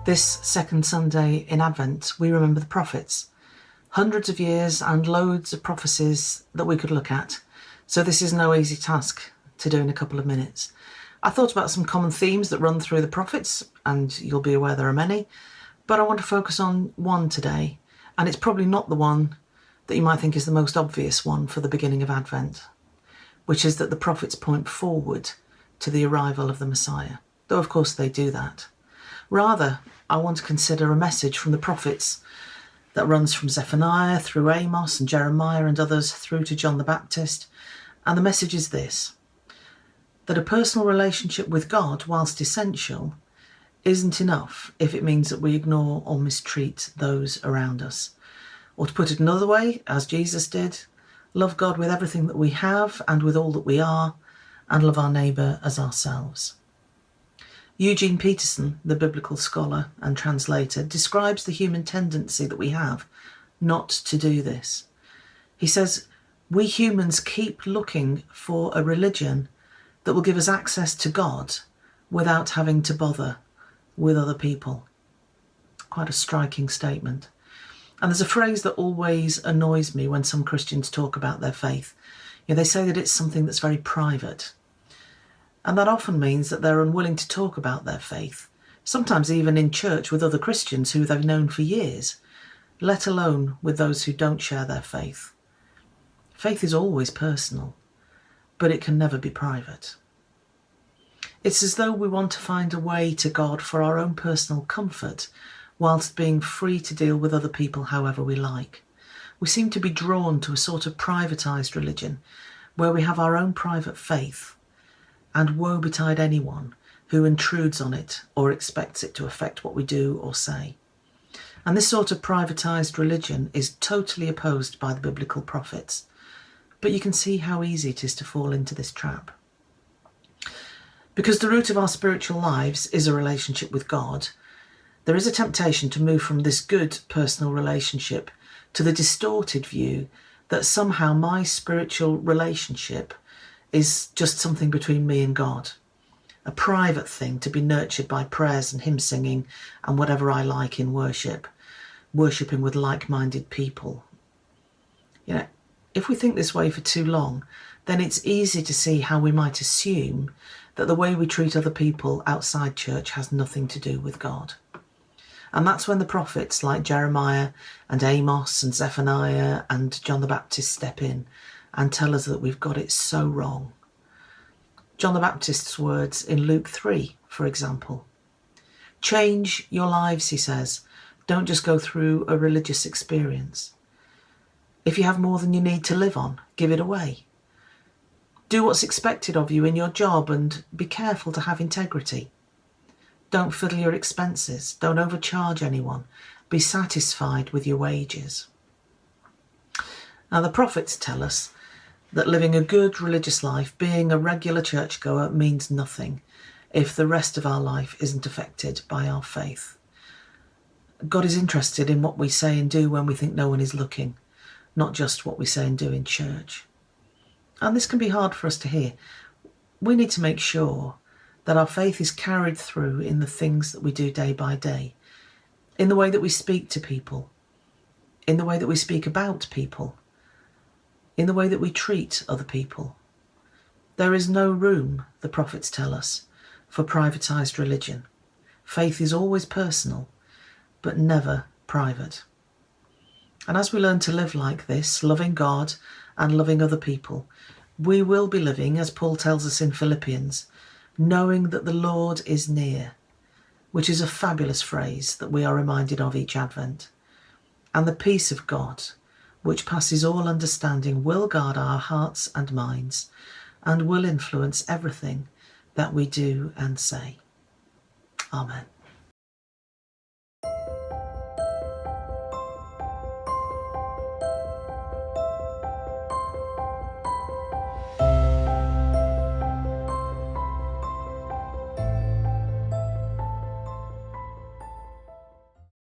This second Sunday in Advent, we remember the prophets. Hundreds of years and loads of prophecies that we could look at. So this is no easy task to do in a couple of minutes. I thought about some common themes that run through the prophets, and you'll be aware there are many, but I want to focus on one today, and it's probably not the one that you might think is the most obvious one for the beginning of Advent, which is that the prophets point forward to the arrival of the Messiah, though of course they do that. Rather, I want to consider a message from the prophets that runs from Zephaniah through Amos and Jeremiah and others through to John the Baptist. And the message is this: that a personal relationship with God, whilst essential, isn't enough if it means that we ignore or mistreat those around us. Or to put it another way, as Jesus did, love God with everything that we have and with all that we are, and love our neighbour as ourselves. Eugene Peterson, the biblical scholar and translator, describes the human tendency that we have not to do this. He says, we humans keep looking for a religion that will give us access to God without having to bother with other people. Quite a striking statement. And there's a phrase that always annoys me when some Christians talk about their faith. They say that it's something that's very private. And that often means that they're unwilling to talk about their faith, sometimes even in church with other Christians who they've known for years, let alone with those who don't share their faith. Faith is always personal, but it can never be private. It's as though we want to find a way to God for our own personal comfort, whilst being free to deal with other people however we like. We seem to be drawn to a sort of privatised religion, where we have our own private faith, and woe betide anyone who intrudes on it or expects it to affect what we do or say. And this sort of privatised religion is totally opposed by the biblical prophets. But you can see how easy it is to fall into this trap. Because the root of our spiritual lives is a relationship with God, there is a temptation to move from this good personal relationship to the distorted view that somehow my spiritual relationship is just something between me and God, a private thing to be nurtured by prayers and hymn singing and whatever I like in worship, worshipping with like-minded people. If we think this way for too long, then it's easy to see how we might assume that the way we treat other people outside church has nothing to do with God. And that's when the prophets like Jeremiah and Amos and Zephaniah and John the Baptist step in and tell us that we've got it so wrong. John the Baptist's words in Luke 3, for example. Change your lives, he says. Don't just go through a religious experience. If you have more than you need to live on, give it away. Do what's expected of you in your job and be careful to have integrity. Don't fiddle your expenses. Don't overcharge anyone. Be satisfied with your wages. Now, the prophets tell us that living a good religious life, being a regular churchgoer, means nothing if the rest of our life isn't affected by our faith. God is interested in what we say and do when we think no one is looking, not just what we say and do in church. And this can be hard for us to hear. We need to make sure that our faith is carried through in the things that we do day by day, in the way that we speak to people, in the way that we speak about people, in the way that we treat other people. There is no room, the prophets tell us, for privatised religion. Faith is always personal, but never private. And as we learn to live like this, loving God and loving other people, we will be living, as Paul tells us in Philippians, knowing that the Lord is near, which is a fabulous phrase that we are reminded of each Advent. And the peace of God, which passes all understanding, will guard our hearts and minds and will influence everything that we do and say. Amen.